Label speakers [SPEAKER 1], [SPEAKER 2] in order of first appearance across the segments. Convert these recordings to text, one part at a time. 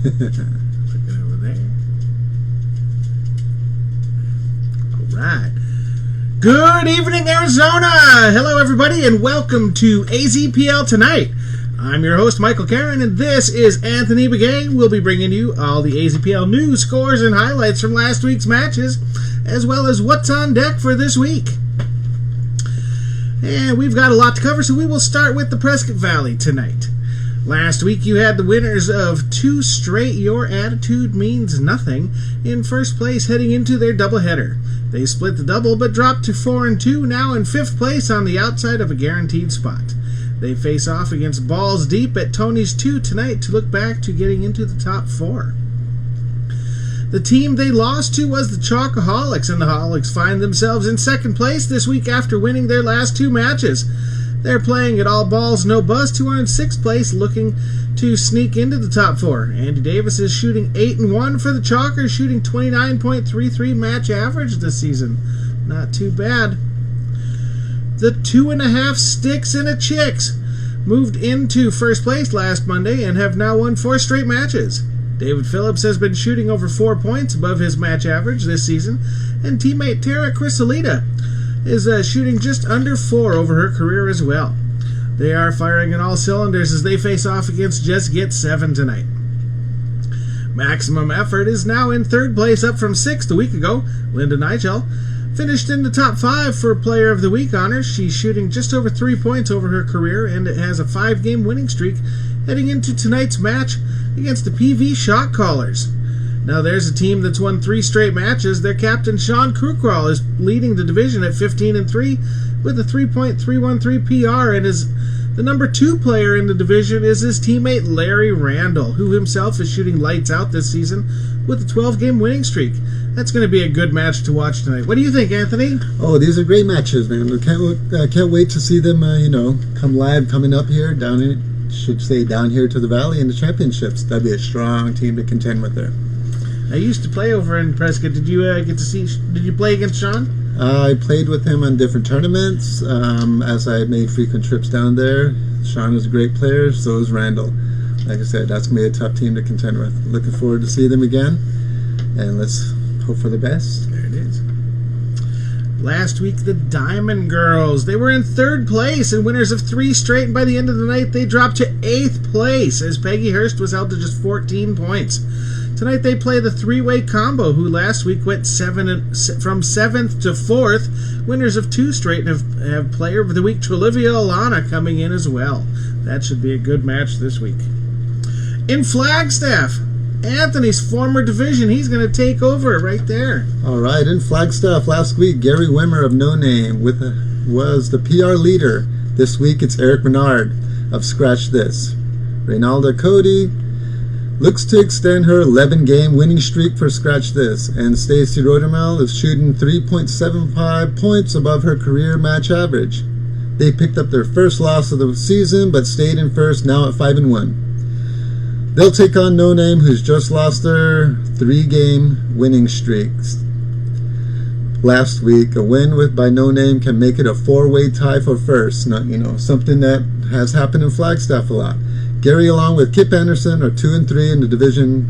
[SPEAKER 1] Look it over there. All right. Good evening, Arizona. Hello, everybody, and welcome to AZPL Tonight. I'm your host, Michael Karen, and this is Anthony Begay. We'll be bringing you all the AZPL news, scores, and highlights from last week's matches, as well as what's on deck for this week. And we've got a lot to cover, so we will start with the Prescott Valley tonight. Last week, you had the winners of 2 straight Your Attitude Means Nothing in first place heading into their doubleheader. They split the double, but dropped to 4-2, now in 5th place on the outside of a guaranteed spot. They face off against Balls Deep at Tony's 2 tonight to look back to getting into the top 4. The team they lost to was the Chocoholics, and the Holics find themselves in 2nd place this week after winning their last 2 matches. They're playing at All Balls No Buzz, who are in 6th place looking to sneak into the top 4. Andy Davis is shooting 8-1 for the Chalkers, shooting 29.33 match average this season. Not too bad. The 2.5 Sticks and a Chicks moved into 1st place last Monday and have now won 4 straight matches. David Phillips has been shooting over 4 points above his match average this season, and teammate Tara Chrysalida is shooting just under 4 over her career as well. They are firing on all cylinders as they face off against Just Get 7 tonight. Maximum Effort is now in 3rd place, up from 6th a week ago. Linda Nigel finished in the top 5 for Player of the Week honors. She's shooting just over 3 points over her career and has a 5-game winning streak heading into tonight's match against the PV Shot Callers. Now there's a team that's won 3 straight matches. Their captain Sean Kruckwall is leading the division at 15-3 with a 3.313 PR, and the number 2 player in the division is his teammate Larry Randall, who himself is shooting lights out this season with a 12-game winning streak. That's going to be a good match to watch tonight. What do you think, Anthony?
[SPEAKER 2] Oh, these are great matches, man. Can't wait to see them, come live coming up here, down here to the Valley in the championships. That'd be a strong team to contend with there.
[SPEAKER 1] I used to play over in Prescott. Did you Did you play against Sean?
[SPEAKER 2] I played with him on different tournaments as I made frequent trips down there. Sean is a great player, so is Randall. Like I said, that's going to be a tough team to contend with. Looking forward to see them again, and let's hope for the best.
[SPEAKER 1] There it is. Last week, the Diamond Girls. They were in 3rd place and winners of 3 straight, and by the end of the night, they dropped to 8th place as Peggy Hurst was held to just 14 points. Tonight they play the 3-way combo, who last week went from 7th to 4th, winners of 2 straight, and have Player of the Week Trolivia Alana coming in as well. That should be a good match this week. In Flagstaff, Anthony's former division, he's going to take over right there.
[SPEAKER 2] All right, in Flagstaff last week, Gary Wimmer of No Name was the PR leader. This week it's Eric Menard of Scratch This. Reynalda Cody looks to extend her 11-game winning streak for Scratch This, and Stacey Rodermel is shooting 3.75 points above her career match average. They picked up their first loss of the season, but stayed in first, now at 5-1. They'll take on No Name, who's just lost their 3-game winning streaks. Last week, a win by No Name can make it a 4-way tie for first. Something that has happened in Flagstaff a lot. Gary, along with Kip Anderson, are 2-3 in the division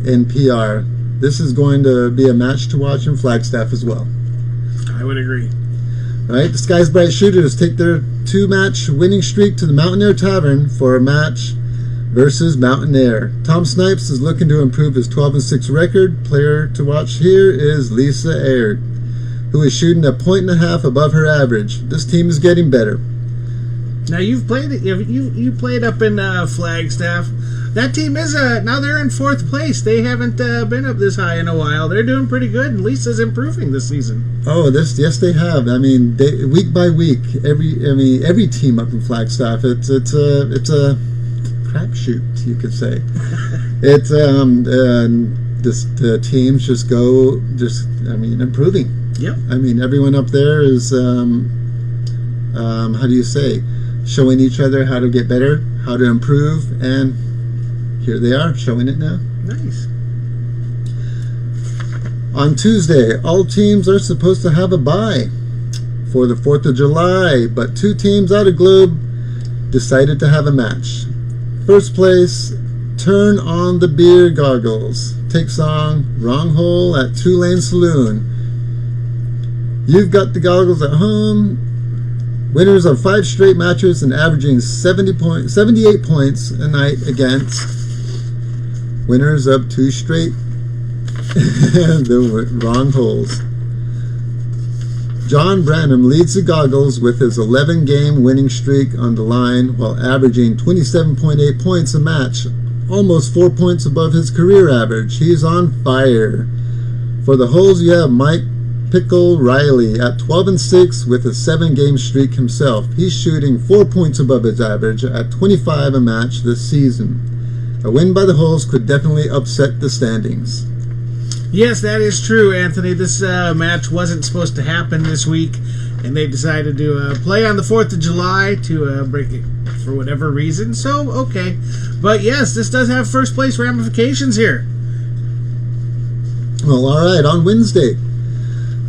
[SPEAKER 2] in PR. This is going to be a match to watch in Flagstaff as well.
[SPEAKER 1] I would agree.
[SPEAKER 2] All right, the Skies Bright Shooters take their 2-match winning streak to the Mountaineer Tavern for a match versus Mountaineer. Tom Snipes is looking to improve his 12-6 record. Player to watch here is Lisa Aird, who is shooting 1.5 points above her average. This team is getting better.
[SPEAKER 1] Now you've played it. You played up in Flagstaff. That team is now they're in 4th place. They haven't been up this high in a while. They're doing pretty good, and Lisa's improving this season.
[SPEAKER 2] Oh, yes, they have. Week by week, every team up in Flagstaff, it's a crapshoot, you could say. It's the teams just improving.
[SPEAKER 1] Yep.
[SPEAKER 2] Everyone up there is how do you say, showing each other how to get better, how to improve, and here they are showing it now.
[SPEAKER 1] Nice.
[SPEAKER 2] On Tuesday, all teams are supposed to have a bye for the 4th of July, but 2 teams out of Globe decided to have a match. First place, Turn on the beer goggles. Takes on Wrong Hole at Two Lane Saloon. You've got the goggles at home. Winners of 5 straight matches and averaging 78 points a night against winners of 2 straight the Wrong Holes. John Branham leads the goggles with his 11-game winning streak on the line while averaging 27.8 points a match, almost 4 points above his career average. He's on fire. For the Holes, you have Mike Pickle Riley at 12-6 with a 7-game streak himself. He's shooting 4 points above his average at 25 a match this season. A win by the Holes could definitely upset the standings.
[SPEAKER 1] Yes, that is true, Anthony. This match wasn't supposed to happen this week, and they decided to play on the 4th of July to break it for whatever reason. So, okay. But yes, this does have first place ramifications here.
[SPEAKER 2] Well, all right. On Wednesday,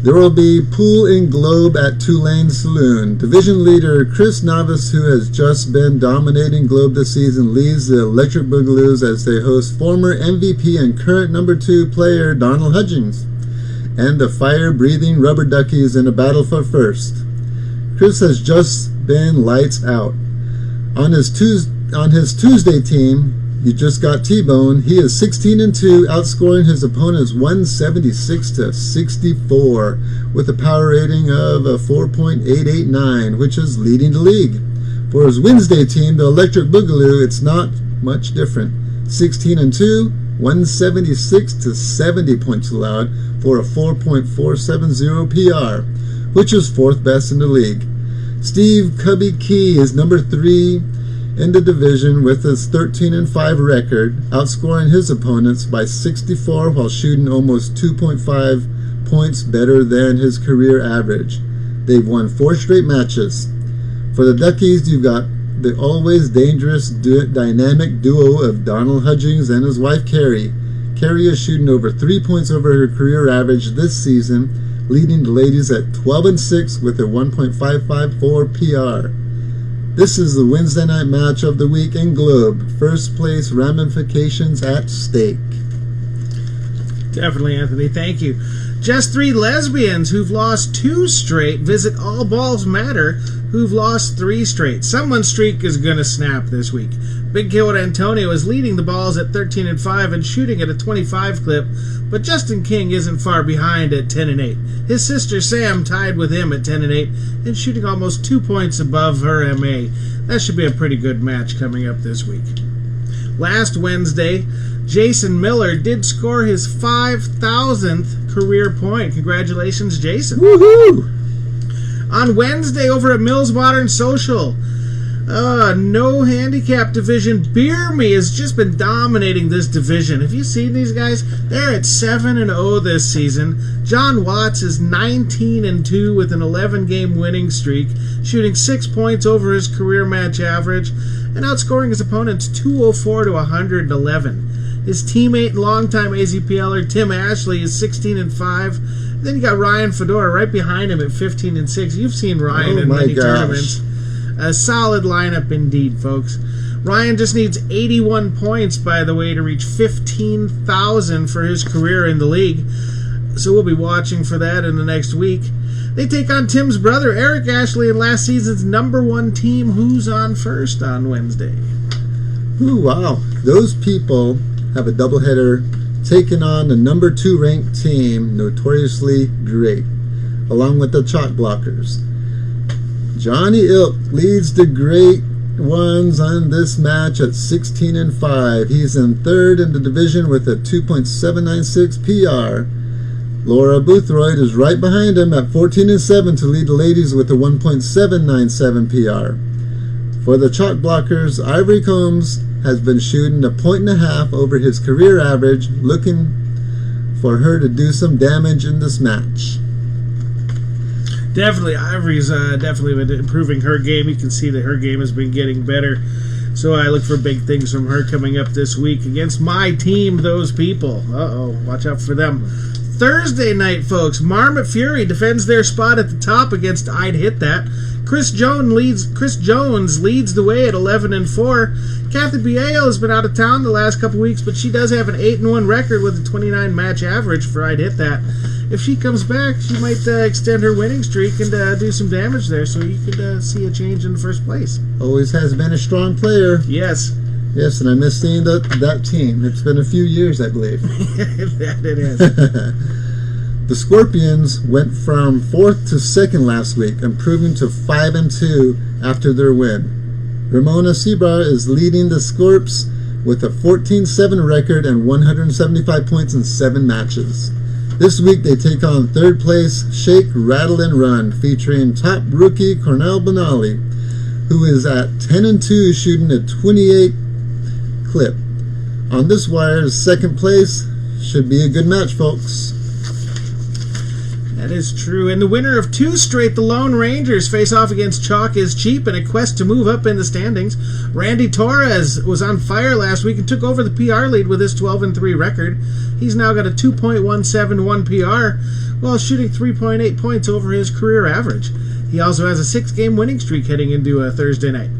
[SPEAKER 2] there will be Pool and Globe at Two Lane Saloon. Division leader Chris Novice, who has just been dominating Globe this season, leads the Electric Boogaloos as they host former MVP and current number 2 player Donald Hudgens and the fire-breathing Rubber Duckies in a battle for first. Chris has just been lights out. On his Tuesday team, you just got T-Bone. He is 16-2, outscoring his opponents 176-64 with a power rating of a 4.889, which is leading the league. For his Wednesday team, the Electric Boogaloo, it's not much different. 16-2, 176-70 points allowed for a 4.470 PR, which is 4th best in the league. Steve Cubby Key is number 3 in the division with his 13-5 record, outscoring his opponents by 64 while shooting almost 2.5 points better than his career average. They've won 4 straight matches. For the Duckies, you've got the always dangerous dynamic duo of Donald Hudgens and his wife Carrie. Carrie is shooting over 3 points over her career average this season, leading the ladies at 12-6 with a 1.554 PR. This is the Wednesday night match of the week in Globe. First place ramifications at stake.
[SPEAKER 1] Definitely, Anthony. Thank you. Just 3 lesbians who've lost 2 straight visit All Balls Matter, who've lost 3 straight. Someone's streak is going to snap this week. Big Kid Antonio is leading the balls at 13-5 and shooting at a 25 clip, but Justin King isn't far behind at 10-8. His sister Sam tied with him at 10-8 and shooting almost 2 points above her MA. That should be a pretty good match coming up this week. Last Wednesday, Jason Miller did score his 5,000th career point. Congratulations, Jason.
[SPEAKER 2] Woohoo!
[SPEAKER 1] On Wednesday over at Mills Modern Social, no handicap division. Beer Me has just been dominating this division. Have you seen these guys? They're at 7-0 this season. John Watts is 19-2 with an 11-game winning streak, shooting 6 points over his career match average and outscoring his opponents 204 to 111. His teammate and longtime AZPLer Tim Ashley is 16-5. Then you got Ryan Fedora right behind him at 15-6. You've seen Ryan in many tournaments. A solid lineup indeed, folks. Ryan just needs 81 points, by the way, to reach 15,000 for his career in the league. So we'll be watching for that in the next week. They take on Tim's brother, Eric Ashley, and last season's #1 team. Who's on first on Wednesday?
[SPEAKER 2] Ooh, wow. Those people have a doubleheader taking on the #2 ranked team, Notoriously Great, along with the Chalk Blockers. Johnny Ilk leads the Great Ones on this match at 16-5. He's in 3rd in the division with a 2.796 PR. Laura Boothroyd is right behind him at 14-7 to lead the ladies with a 1.797 PR. For the Chalk Blockers, Ivory Combs has been shooting 1.5 points over his career average, looking for her to do some damage in this match.
[SPEAKER 1] Definitely, Ivory's definitely been improving her game. You can see that her game has been getting better. So I look for big things from her coming up this week against my team, Those People. Uh-oh, watch out for them. Thursday night, folks, Marmot Fury defends their spot at the top against I'd Hit That. Chris Jones leads the way at 11-4. Kathy Biel has been out of town the last couple weeks, but she does have an 8-1 record with a 29 match average for I'd Hit That. If she comes back, she might extend her winning streak and do some damage there, so you could see a change in the first place.
[SPEAKER 2] Always has been a strong player.
[SPEAKER 1] Yes.
[SPEAKER 2] Yes, and I miss seeing that team. It's been a few years, I believe.
[SPEAKER 1] That it is.
[SPEAKER 2] The Scorpions went from 4th to 2nd last week, improving to 5-2 after their win. Ramona Seabra is leading the Scorps with a 14-7 record and 175 points in 7 matches. This week they take on 3rd place Shake, Rattle, and Run, featuring top rookie Cornell Benali, who is at 10-2 shooting a 28 clip. On this wire, 2nd place should be a good match, folks.
[SPEAKER 1] That is true. And the winner of 2 straight, the Lone Rangers, face off against Chalk is Cheap in a quest to move up in the standings. Randy Torres was on fire last week and took over the PR lead with his 12-3 record. He's now got a 2.171 PR while shooting 3.8 points over his career average. He also has a 6-game winning streak heading into a Thursday night.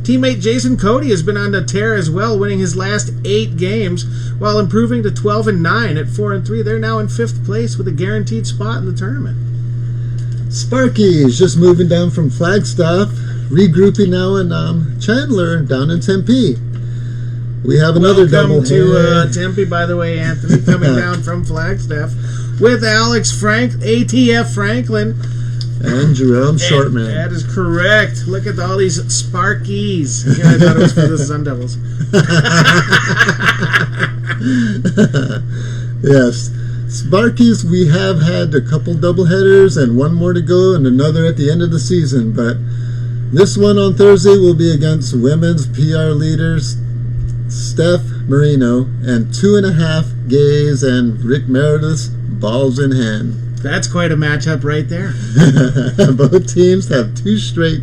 [SPEAKER 1] Teammate Jason Cody has been on the tear as well, winning his last 8 games while improving to 12-9 at 4-3. They're now in 5th place with a guaranteed spot in the tournament.
[SPEAKER 2] Sparky is just moving down from Flagstaff, regrouping now in Chandler down in Tempe. We have another double.
[SPEAKER 1] Welcome to Tempe, by the way, Anthony, coming down from Flagstaff with Alex ATF Franklin.
[SPEAKER 2] And Jerome Shortman.
[SPEAKER 1] That is correct. Look at all these Sparkies. Yeah, I thought it was for the Sun Devils.
[SPEAKER 2] Yes. Sparkies, we have had a couple doubleheaders and one more to go and another at the end of the season. But this one on Thursday will be against women's PR leaders Steph Marino and 2.5 Gays and Rick Meredith's balls in hand.
[SPEAKER 1] That's quite a matchup right there.
[SPEAKER 2] Both teams have 2 straight,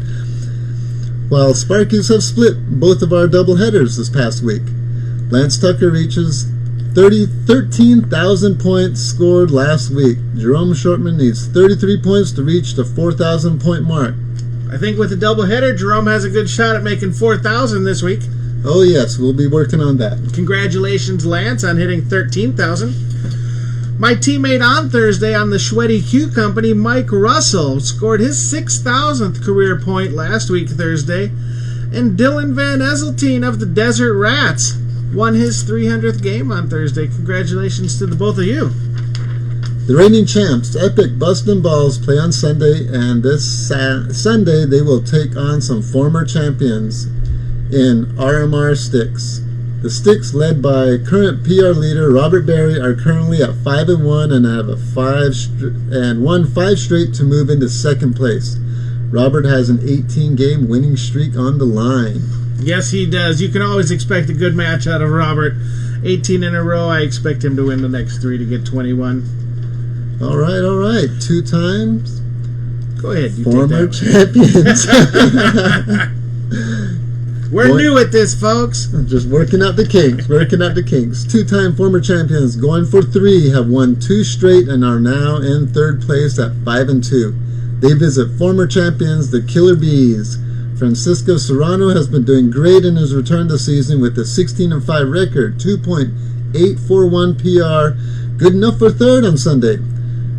[SPEAKER 2] while Sparkies have split both of our doubleheaders this past week. Lance Tucker reaches 13,000 points scored last week. Jerome Shortman needs 33 points to reach the 4,000 point mark.
[SPEAKER 1] I think with the doubleheader, Jerome has a good shot at making 4,000 this week.
[SPEAKER 2] Oh yes, we'll be working on that.
[SPEAKER 1] Congratulations, Lance, on hitting 13,000. My teammate on Thursday on the Schweddy Q Company, Mike Russell, scored his 6,000th career point last week, Thursday. And Dylan Van Esseltine of the Desert Rats won his 300th game on Thursday. Congratulations to the both of you.
[SPEAKER 2] The reigning champs, Epic Bustin' Balls, play on Sunday, and this Sunday they will take on some former champions in RMR Sticks. The Sticks, led by current PR leader Robert Berry, are currently at 5-1 and have won 5 straight to move into 2nd place. Robert has an 18-game winning streak on the line.
[SPEAKER 1] Yes, he does. You can always expect a good match out of Robert. 18 in a row. I expect him to win the next 3 to get 21.
[SPEAKER 2] All right. 2 times.
[SPEAKER 1] Go ahead. You
[SPEAKER 2] former
[SPEAKER 1] take that
[SPEAKER 2] champions.
[SPEAKER 1] We're new at this, folks.
[SPEAKER 2] Just working out the kinks. 2-time former champions, going for 3, have won 2 straight and are now in 3rd place at 5-2. They visit former champions, the Killer Bees. Francisco Serrano has been doing great in his return this season with a 16-5 record, 2.841 PR, good enough for 3rd on Sunday.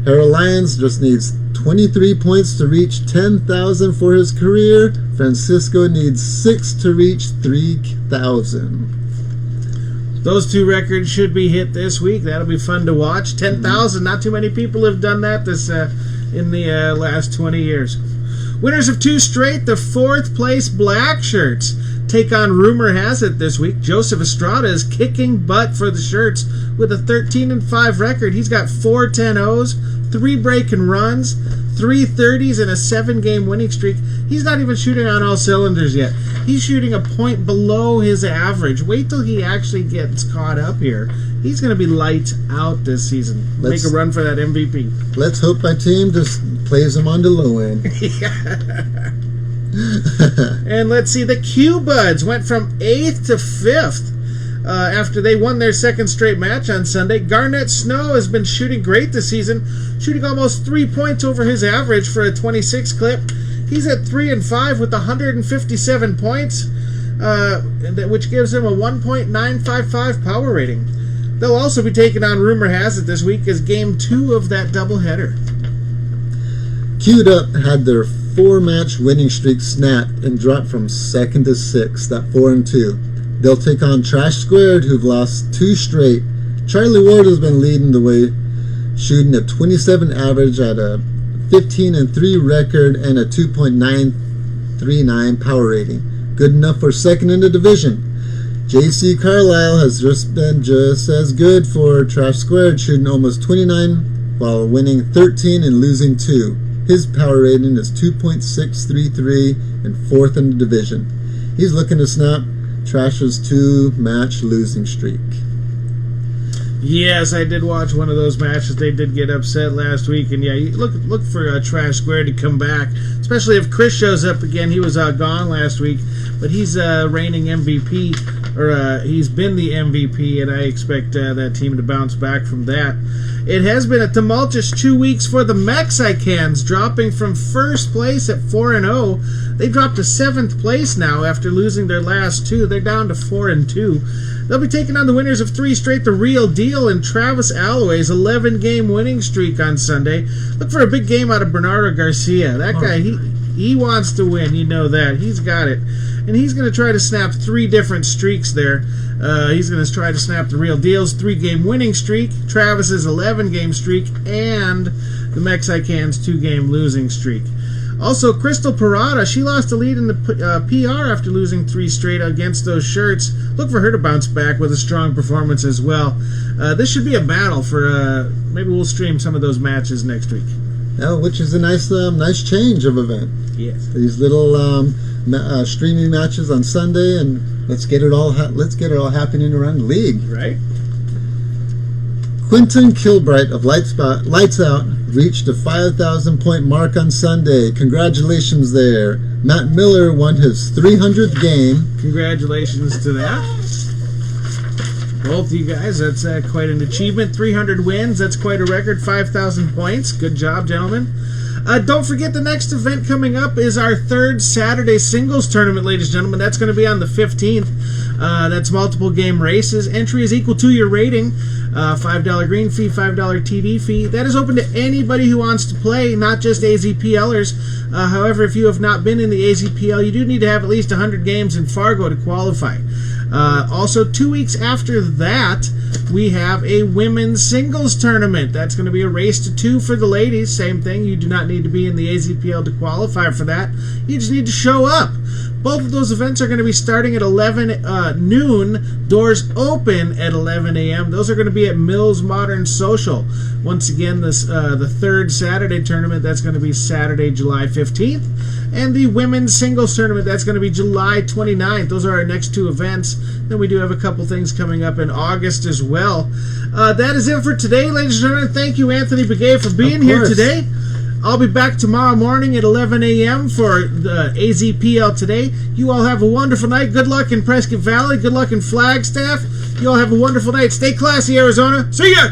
[SPEAKER 2] Harold Lyons just needs 23 points to reach 10,000 for his career. Francisco needs 6 to reach 3,000.
[SPEAKER 1] Those 2 records should be hit this week. That'll be fun to watch. 10,000. Not too many people have done that this in the last 20 years. Winners of 2 straight, the 4th place Black Shirts take on Rumor Has It this week. Joseph Estrada is kicking butt for the Shirts with a 13-5 record. He's got 4 10-0s, 3 breaking runs, 3 30s, and a 7-game winning streak. He's not even shooting on all cylinders yet. He's shooting a point below his average. Wait till he actually gets caught up here. He's going to be lights out this season. Make a run for that MVP.
[SPEAKER 2] Let's hope my team just plays him on the low end.
[SPEAKER 1] And let's see, the Q-Buds went from 8th to 5th. after they won their second straight match on Sunday. Garnett Snow has been shooting great this season, shooting almost 3 points over his average for a 26 clip. He's at 3-5 with 157 points, which gives him a 1.955 power rating. They'll also be taking on, rumor has it, this week as Game 2 of that doubleheader.
[SPEAKER 2] Queued Up had their 4-match winning streak snapped and dropped from 2nd to 6th at 4-2. They'll take on Trash Squared, who've lost 2 straight. Charlie Ward has been leading the way, shooting a 27 average at a 15-3 record and a 2.939 power rating. Good enough for second in the division. JC Carlisle has just been just as good for Trash Squared, shooting almost 29 while winning 13 and losing 2. His power rating is 2.633 and 4th in the division. He's looking to snap Trash's 2-match losing streak.
[SPEAKER 1] Yes, I did watch one of those matches. They did get upset last week, and yeah, you look for Trash Square to come back, especially if Chris shows up again. He was gone last week, but he's reigning MVP, or he's been the MVP, and I expect that team to bounce back from that. It has been a tumultuous 2 weeks for the Mexicans, dropping from first place at 4-0. They dropped to 7th place now after losing their last 2. They're down to 4-2. They'll be taking on the winners of 3 straight, The Real Deal and Travis Alloway's 11-game winning streak on Sunday. Look for a big game out of Bernardo Garcia. That guy, he wants to win. You know that. He's got it. And he's going to try to snap 3 different streaks there. He's going to try to snap The Real Deal's 3-game winning streak, Travis's 11-game streak, and the Mexicans' 2-game losing streak. Also, Crystal Parada, she lost the lead in the PR after losing 3 straight against those shirts. Look for her to bounce back with a strong performance as well. This should be a battle for, maybe we'll stream some of those matches next week.
[SPEAKER 2] Yeah, which is a nice change of event.
[SPEAKER 1] Yes.
[SPEAKER 2] These little streaming matches on Sunday, and let's get it all happening around the league.
[SPEAKER 1] Right.
[SPEAKER 2] Quentin Kilbright of Lights Out reached a 5,000 point mark on Sunday. Congratulations there. Matt Miller won his 300th game.
[SPEAKER 1] Congratulations to that. Both you guys, that's quite an achievement. 300 wins, that's quite a record. 5,000 points. Good job, gentlemen. Don't forget the next event coming up is our 3rd Saturday singles tournament, ladies and gentlemen. That's going to be on the 15th. That's multiple game races. Entry is equal to your rating. $5 green fee, $5 TD fee. That is open to anybody who wants to play, not just AZPLers. However, if you have not been in the AZPL, you do need to have at least 100 games in Fargo to qualify. Also, 2 weeks after that, we have a women's singles tournament. That's going to be a race to 2 for the ladies. Same thing. You do not need to be in the AZPL to qualify for that. You just need to show up. Both of those events are going to be starting at 11 noon. Doors open at 11 a.m. Those are going to be at Mills Modern Social. Once again, the 3rd Saturday tournament, that's going to be Saturday, July 15th. And the women's singles tournament, that's going to be July 29th. Those are our next 2 events. Then we do have a couple things coming up in August as well. That is it for today, ladies and gentlemen. Thank you, Anthony Begay, for being here today. I'll be back tomorrow morning at 11 a.m. for the AZPL Today. You all have a wonderful night. Good luck in Prescott Valley. Good luck in Flagstaff. You all have a wonderful night. Stay classy, Arizona. See ya!